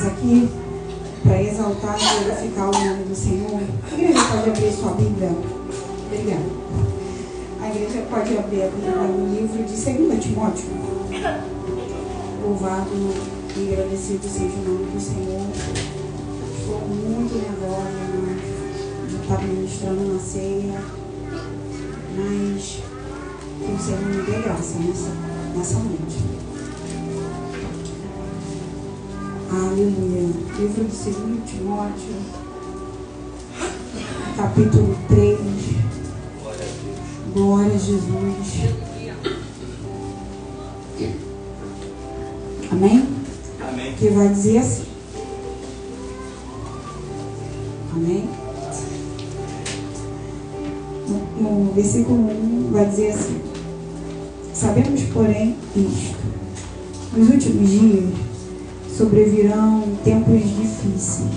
estamos aqui para exaltar e glorificar o nome do Senhor. A igreja pode abrir sua Bíblia. Obrigada. A igreja pode abrir a Bíblia no livro de 2 Timóteo. Louvado e agradecido seja o nome do Senhor. Estou muito nervosa de estar ministrando na ceia, mas que o Senhor me dê graça nessa noite. Aleluia. Livro de 2 Timóteo, capítulo 3. Glória a Jesus. Amém? Amém. Que vai dizer assim. Amém? No versículo 1 vai dizer assim: sabemos, porém, isto: nos últimos dias sobrevirão tempos difíceis,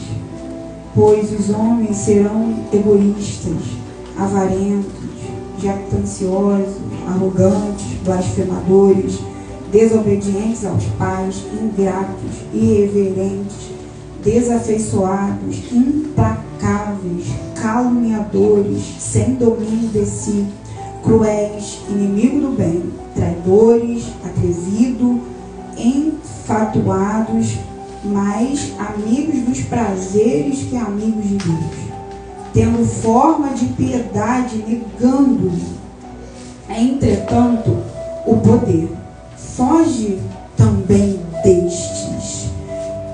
pois os homens serão egoístas, avarentos, jactanciosos, arrogantes, blasfemadores, desobedientes aos pais, ingratos, irreverentes, desafeiçoados, implacáveis, caluniadores, sem domínio de si, cruéis, inimigos do bem, traidores, atrevidos, enfatuados, mais amigos dos prazeres que amigos de Deus, tendo forma de piedade, negando, entretanto, o poder. Foge também destes.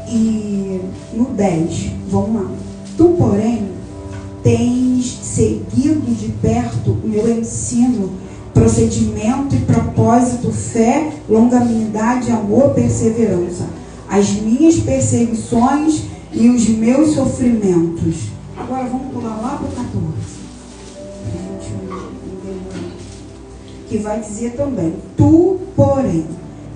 E no 10, vamos lá. Tu, porém, tens seguido de perto o meu ensino, procedimento e propósito, fé, longanimidade, amor, perseverança, as minhas perseguições e os meus sofrimentos. Agora vamos pular lá para o 14. Que vai dizer também: tu, porém,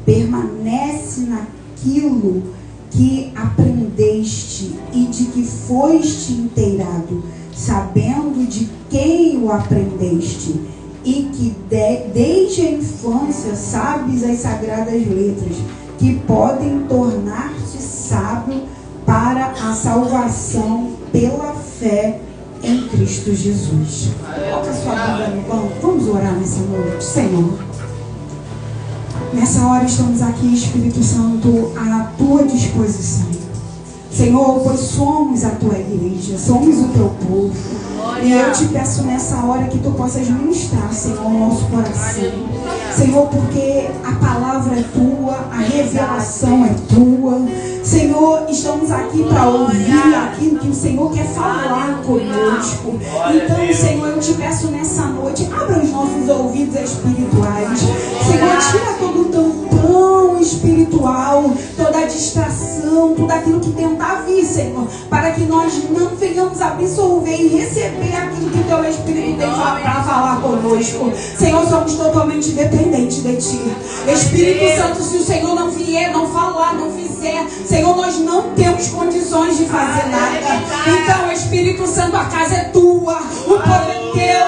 permanece naquilo que aprendeste e de que foste inteirado, sabendo de quem o aprendeste, e que desde a infância sabes as sagradas letras, que podem tornar-te sábio para a salvação pela fé em Cristo Jesus. Coloca sua Bíblia no banco. Vamos orar nessa noite. Senhor, nessa hora estamos aqui, Espírito Santo, à tua disposição. Senhor, pois somos a tua igreja, somos o teu povo. E eu te peço nessa hora que tu possas ministrar, Senhor, o nosso coração. Senhor, porque a palavra é tua, a revelação é tua. Senhor, estamos aqui para ouvir aquilo que o Senhor quer falar conosco. Então, Senhor, eu te peço nessa noite, abra os nossos ouvidos espirituais. Senhor, tira todo o tampão espiritual, toda a distração, tudo aquilo que tentar vir, Senhor, para que nós não venhamos absorver e receber aquilo que o teu Espírito tem para falar conosco. Senhor, somos totalmente dependentes de ti. Espírito Santo, se o Senhor não vier, não falar, não fizer, Senhor, nós não temos condições de fazer nada. Então, Espírito Santo, a casa é tua, o povo é teu.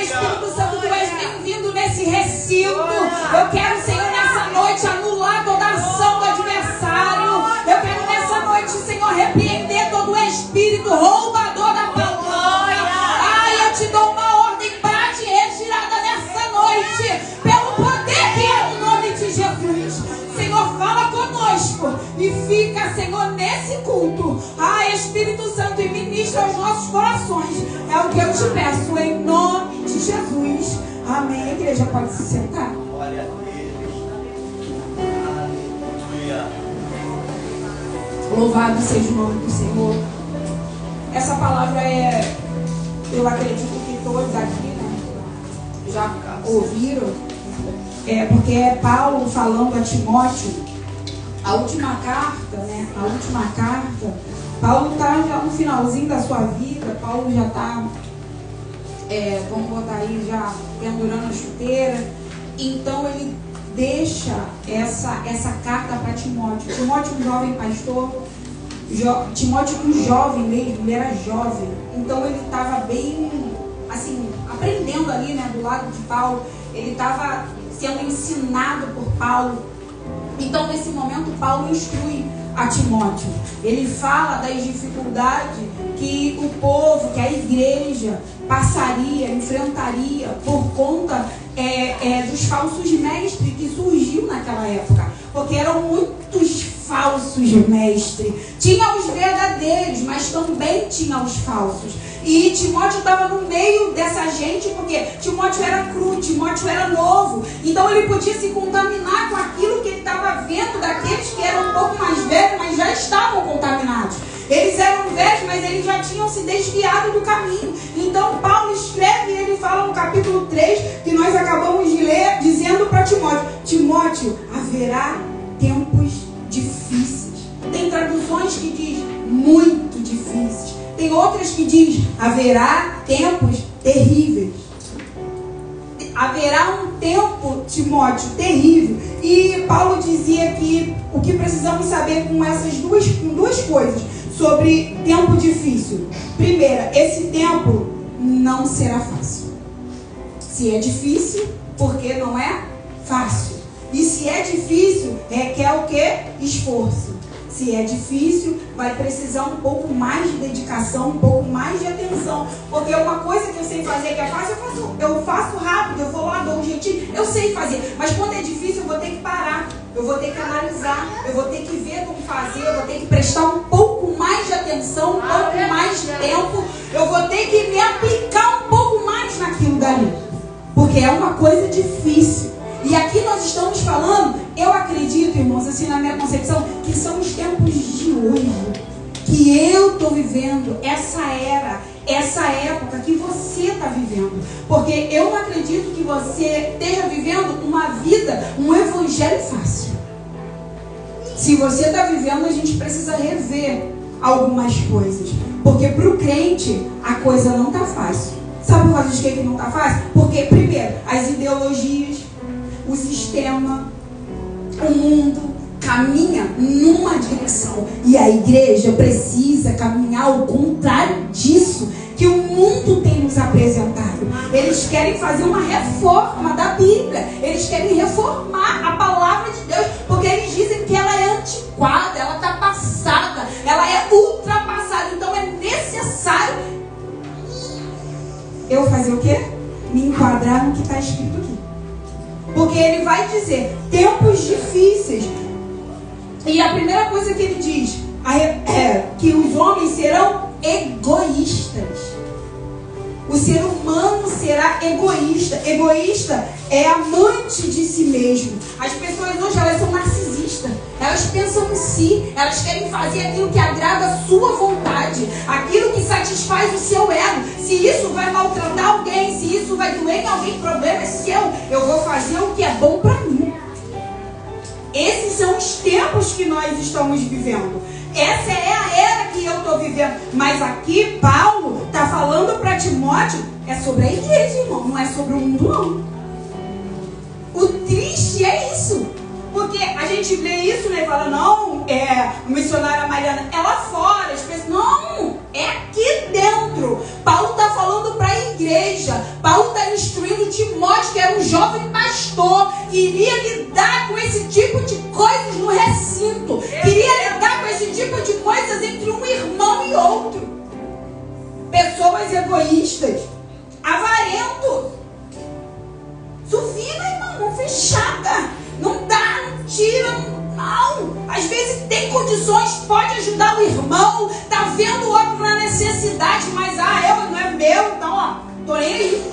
Espírito Santo, tu és bem-vindo nesse recinto. Eu quero, Senhor, nessa noite anular toda a ação do adversário. Eu quero nessa noite, Senhor, repreender todo o espírito roubador da palavra. Eu te dou uma ordem para te retirada nessa noite, pelo poder que é no nome de Jesus. Senhor, fala conosco e fica, Senhor, nesse culto. Espírito Santo, e ministra aos nossos corações. É o que eu te peço, em nome de Jesus. Amém. A igreja pode se sentar. Glória a Deus. Aleluia. Louvado seja o nome do Senhor. Essa palavra eu acredito que todos aqui, né, já ouviram. Porque é Paulo falando a Timóteo, a última carta, né? A última carta. Paulo está já no finalzinho da sua vida. Paulo já está, vamos botar aí, já pendurando a chuteira. Então ele deixa essa carta para Timóteo. Timóteo, um jovem pastor. Timóteo, um jovem mesmo, ele era jovem. Então ele estava bem, assim, aprendendo ali, né, do lado de Paulo. Ele estava sendo ensinado por Paulo. Então, nesse momento, Paulo instrui a Timóteo. Ele fala das dificuldades que o povo, que a igreja passaria, enfrentaria por conta dos falsos mestres que surgiu naquela época. Porque eram muitos falsos mestres. Tinha os verdadeiros, mas também tinha os falsos. E Timóteo estava no meio dessa gente, porque Timóteo era cru, Timóteo era novo. Então ele podia se contaminar com aquilo que ele estava vendo daqueles que eram um pouco mais velhos, mas já estavam contaminados. Eles eram velhos, mas eles já tinham se desviado do caminho. Então Paulo escreve, ele fala no capítulo 3, que nós acabamos de ler, dizendo para Timóteo: Timóteo, haverá tempos difíceis. Tem traduções que diz muito difíceis. Tem outras que diz haverá tempos terríveis. Haverá um tempo, Timóteo, terrível. E Paulo dizia que o que precisamos saber com essas duas coisas sobre tempo difícil. Primeira, esse tempo não será fácil. Se é difícil, porque não é fácil. E se é difícil, requer o quê? Esforço. Se é difícil, vai precisar um pouco mais de dedicação, um pouco mais de atenção. Porque uma coisa que eu sei fazer que é fácil, eu faço rápido, eu vou lá, dou um jeitinho, eu sei fazer. Mas quando é difícil, eu vou ter que parar, eu vou ter que analisar, eu vou ter que ver como fazer, eu vou ter que prestar um pouco mais de atenção, um pouco mais de tempo. Eu vou ter que me aplicar um pouco mais naquilo dali. Porque é uma coisa difícil. E aqui nós estamos falando, eu acredito, irmãos, assim na minha concepção, que são os tempos de hoje, que eu estou vivendo, essa era, essa época que você está vivendo. Porque eu não acredito que você esteja vivendo uma vida, um evangelho fácil. Se você está vivendo, a gente precisa rever algumas coisas. Porque para o crente, a coisa não está fácil. Sabe por causa de que não está fácil? Porque, primeiro, as ideologias, o sistema, o mundo caminha numa direção e a igreja precisa caminhar ao contrário disso que o mundo tem nos apresentado. Eles querem fazer uma reforma da Bíblia, eles querem reformar a palavra de Deus, porque eles dizem que ela é antiquada, ela está passada, ela é ultrapassada. Então é necessário eu fazer o quê? Me enquadrar no que está escrito aqui. Porque ele vai dizer tempos difíceis. E a primeira coisa que ele diz é que os homens serão egoístas. O ser humano será egoísta. Egoísta é amante de si mesmo. As pessoas hoje, elas são narcisistas. Elas pensam em si. Elas querem fazer aquilo que agrada a sua vontade, aquilo que satisfaz o seu ego. Se isso vai maltratar alguém, se isso vai doer em alguém, o problema é seu. Eu vou fazer o que é bom para mim. Esses são os tempos que nós estamos vivendo. Essa é a era que eu estou vivendo. Mas aqui Paulo está falando para Timóteo, é sobre a igreja, irmão, não é sobre o mundo, não. O triste é isso. Porque a gente vê isso, né, e fala, não, a missionária Mariana é lá fora, as pessoas, não, é aqui dentro. Paulo está falando para a igreja. Paulo está instruindo Timóteo, que era um jovem pastor, que iria lidar com esse tipo de coisas no recinto, queria lidar com esse tipo de coisas entre um irmão e outro. Pessoas egoístas, avarento, sufina, irmão, mão fechada. Não dá, não tira, não. Às vezes tem condições, pode ajudar o irmão, tá vendo o outro na necessidade, mas eu não é meu, então ó, tô nem aí.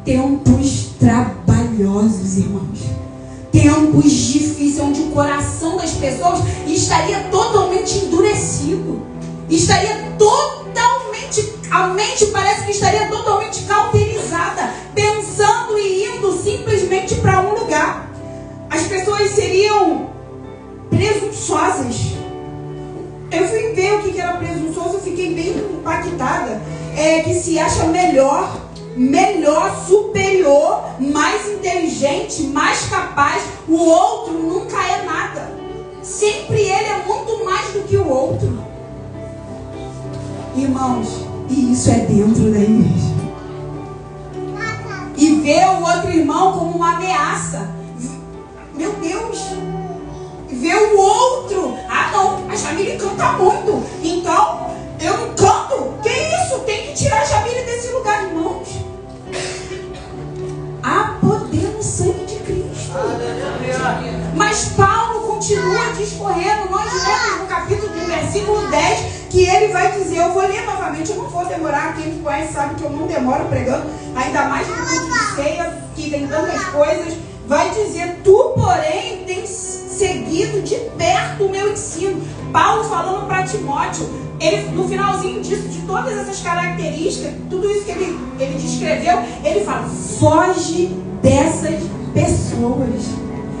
Tempos trabalhosos, irmãos. Tempos difíceis, onde o coração das pessoas estaria totalmente endurecido. Estaria totalmente, a mente parece que estaria totalmente cauterizada, pensando e indo simplesmente para um lugar. As pessoas seriam presunçosas. Eu fui ver o que era presunçoso, eu fiquei bem impactada. Que se acha melhor, superior, mais inteligente, mais capaz. O outro nunca é nada. Sempre ele é muito mais do que o outro. Irmãos, e isso é dentro da igreja. E ver o outro irmão como uma ameaça. Meu Deus! ver o outro. Ah, não, a Jamile canta muito. Então, eu não canto. Que isso? Tem que tirar a Jamile desse lugar, irmãos. Há poder no sangue de Cristo. Mas Paulo continua discorrendo. Nós lemos no capítulo do versículo 10 que ele vai dizer, eu vou ler novamente, eu não vou demorar, quem me conhece sabe que eu não demoro pregando, ainda mais no culto de ceia, que tem tantas coisas. Vai dizer, tu porém tens seguido de perto o meu ensino. Paulo falando para Timóteo, ele, no finalzinho disso, de todas essas características, tudo isso que ele descreveu, ele fala, foge dessas pessoas.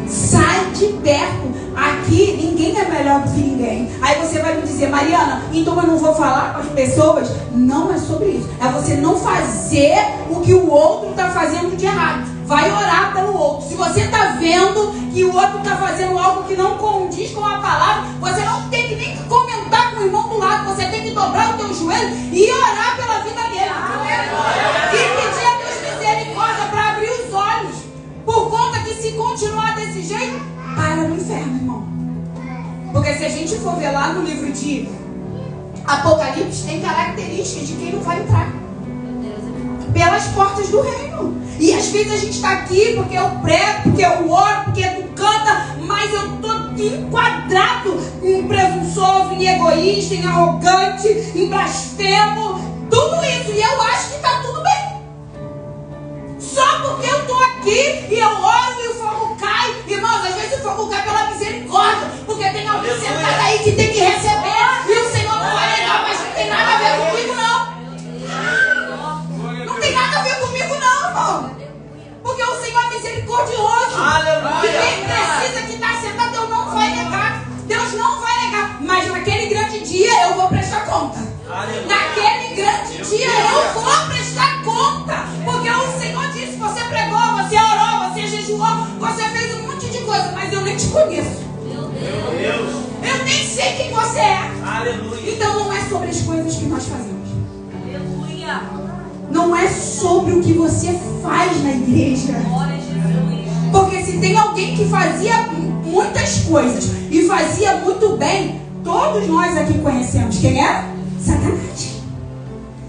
Sai de perto. Aqui ninguém é melhor do que ninguém. Aí você vai me dizer, Mariana, então eu não vou falar com as pessoas? Não é sobre isso. É você não fazer o que o outro está fazendo de errado. Vai orar pelo outro. Se você está vendo que o outro está fazendo algo que não condiz com a palavra, você não tem que nem comentar com o irmão do lado. Você tem que dobrar o teu joelho e orar pela vida dele. E pedir a Deus misericórdia para abrir os olhos. Por conta que se continuar desse jeito, para no inferno, irmão. Porque se a gente for ver lá no livro de Apocalipse, tem características de quem não vai entrar pelas portas do reino. E às vezes a gente está aqui porque eu prego, porque eu oro, porque tu canta, mas eu estou enquadrado em presunçoso, em egoísta, em arrogante, em blasfemo, tudo isso. E eu acho que está tudo bem. Só porque eu estou aqui e eu oro e o fogo cai. Irmãos, às vezes o fogo cai pela misericórdia, porque tem alguém sentado aí que tem que receber e o Senhor não vai negar, mas não tem nada a ver comigo não. Não tem nada a ver comigo não, irmão. Porque o Senhor é misericordioso. E quem precisa que está sentado, Deus não vai negar. Deus não vai negar. Mas naquele grande dia eu vou prestar conta. Naquele grande dia eu vou prestar conta. Porque o Senhor disse, você pregou, você orou, você jejuou, você fez um monte de coisa, mas eu nem te conheço. Eu nem sei quem você é. Então não é sobre as coisas que nós fazemos. Não é sobre o que você faz na igreja. Porque se tem alguém que fazia muitas coisas e fazia muito bem, todos nós aqui conhecemos. Quem é? Satanás.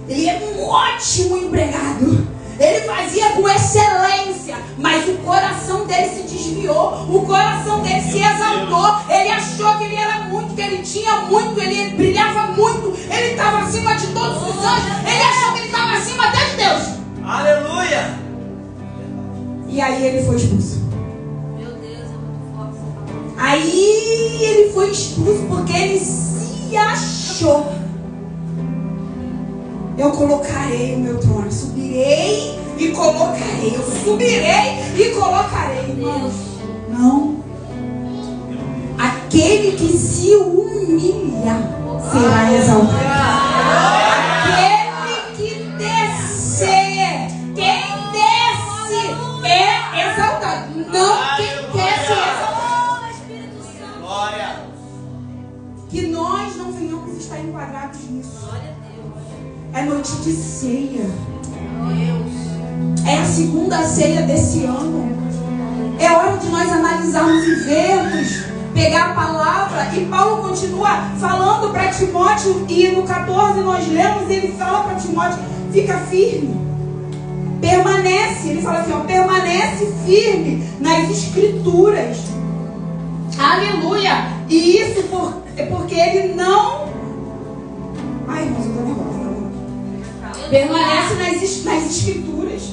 Ele é um ótimo empregado. Ele fazia com excelência, mas o coração dele se desviou, o coração dele se exaltou. Ele achou que ele era muito, que ele tinha muito, ele brilhava muito, ele estava acima de todos os anjos, ele achou que ele estava acima até de Deus. Aleluia! E aí ele foi expulso. Meu Deus, é muito forte essa palavra. Aí ele foi expulso porque ele se achou. Eu colocarei o meu trono, subirei e colocarei. Eu subirei e colocarei, irmãos. Não. Aquele que se humilha será exaltado. Aquele que descer, quem desce é exaltado. Não quem quer ser exaltado. Glória! Que nós não venhamos estar enquadrados nisso. É noite de ceia. É a segunda ceia desse ano. É hora de nós analisarmos e vermos, pegar a palavra. E Paulo continua falando para Timóteo. E no 14 nós lemos, ele fala para Timóteo, fica firme, permanece. Ele fala assim, ó, permanece firme nas escrituras. Aleluia. E isso porque ele não... Ai, irmãos, eu tô nervosa. Permanece nas escrituras.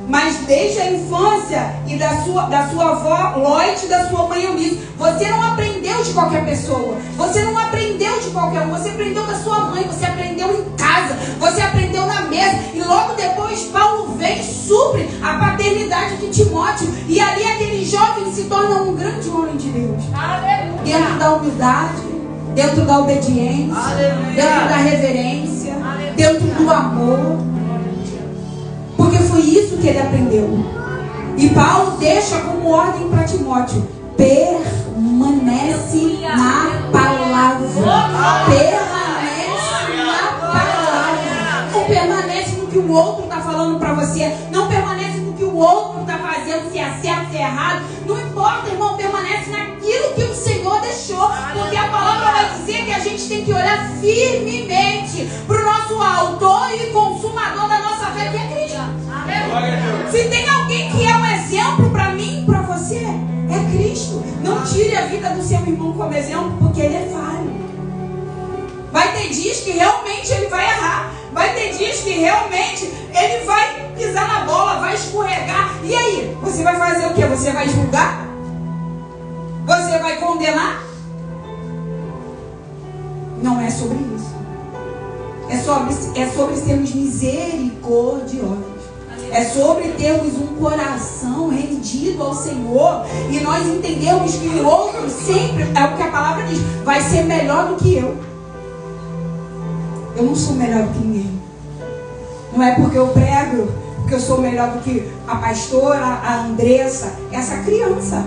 Mas desde a infância e da sua avó Loite e da sua mãe Eunice, você não aprendeu de qualquer pessoa. Você não aprendeu de qualquer um. Você aprendeu da sua mãe. Você aprendeu em casa. Você aprendeu na mesa. E logo depois Paulo vem e supre a paternidade de Timóteo. E ali aquele jovem se torna um grande homem de Deus. Aleluia. Dentro da humildade, dentro da obediência, aleluia, dentro da reverência, aleluia, dentro do amor. Porque foi isso que ele aprendeu. E Paulo deixa como ordem para Timóteo: permanece na palavra. Permanece na palavra. Não permanece no que o outro está falando para você. Não permanece no que o outro está fazendo, se é certo, se é errado. Não importa, irmão, permanece naquilo que o Senhor tem que olhar firmemente para o nosso autor e consumador da nossa fé, que é Cristo. Se tem alguém que é um exemplo para mim e para você, é Cristo. Não tire a vida do seu irmão como exemplo, porque ele é falho. Vai ter dias que realmente ele vai errar. Vai ter dias que realmente ele vai pisar na bola, vai escorregar. E aí? Você vai fazer o quê? Você vai julgar? Você vai condenar? Não é sobre isso. É sobre sermos misericordiosos. É sobre termos um coração rendido ao Senhor e nós entendemos que o outro sempre, é o que a palavra diz, vai ser melhor do que eu. Eu não sou melhor do que ninguém. Não é porque eu prego, porque eu sou melhor do que a pastora, a Andressa, essa criança.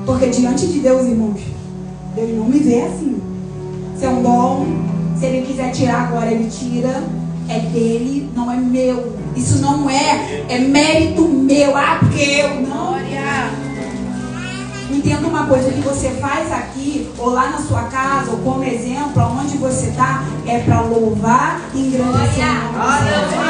Porque diante de Deus, irmãos, Deus não me vê assim. Se é um dom, se Ele quiser tirar agora, Ele tira. É dele, não é meu. Isso não é mérito meu. Ah, porque eu não. Entenda uma coisa, que você faz aqui, ou lá na sua casa, ou como exemplo, aonde você está, é para louvar e engrandecer o nome do Senhor.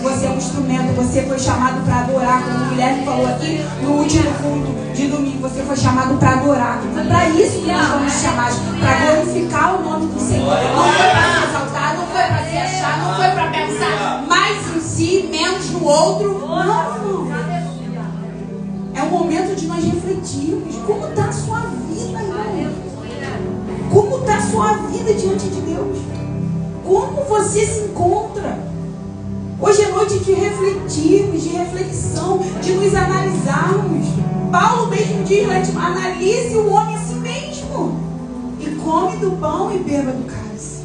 Você é um instrumento, você foi chamado para adorar, como a mulher me falou aqui no último culto de domingo, você foi chamado para adorar. Foi para isso que nós fomos chamados, para glorificar o nome do Senhor. Não foi para se exaltar, não foi para se achar, não foi para pensar mais em si, menos no outro. Não. É o momento de nós refletirmos. Como está a sua vida, irmão? Como está a sua vida diante de Deus? Como você se encontra? Hoje é noite de refletirmos, de reflexão, de nos analisarmos. Paulo mesmo diz, analise o homem a si mesmo. E come do pão e beba do cálice.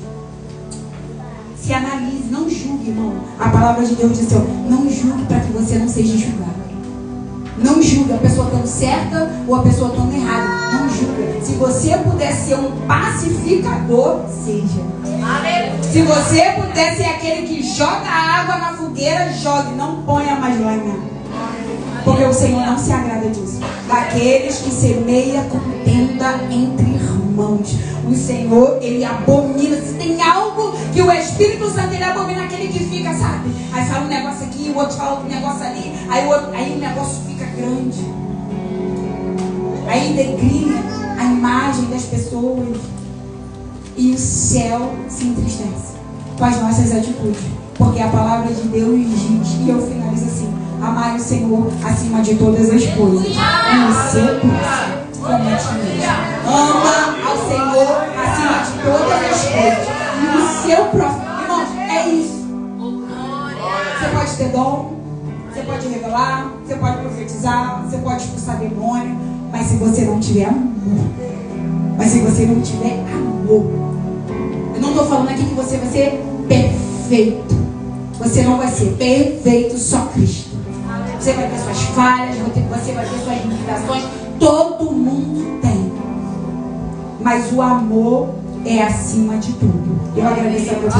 Se analise, não julgue, irmão. A palavra de Deus diz assim, não julgue para que você não seja julgado. Não julga a pessoa estando certa ou a pessoa estando errada. Não julga. Se você puder ser um pacificador, seja. Se você puder ser aquele que joga água na fogueira, jogue. Não ponha mais lenha. Porque o Senhor não se agrada disso. Daqueles que semeia contenda entre irmãos. O Senhor, Ele abomina. Se tem algo que o Espírito Santo, Ele abomina, aquele que fica, sabe? Aí fala um negócio aqui, o outro fala outro negócio ali. Aí o negócio fica grande. Aí declina a imagem das pessoas. E o céu se entristece com as nossas atitudes. Porque a palavra de Deus diz, e eu finalizo assim: amai o Senhor acima de todas as coisas, e o seu próximo como a ti mesmo. Ama ao Senhor acima de todas as coisas, e o seu próximo. Irmãos, é isso. Você pode ter dom, você pode revelar, você pode profetizar, você pode expulsar demônio, mas se você não tiver amor, eu não estou falando aqui que você vai ser perfeito. Você não vai ser perfeito, só Cristo. Você vai ter suas falhas, você vai ter suas limitações. Todo mundo tem. Mas o amor é acima de tudo. Eu agradeço a Deus.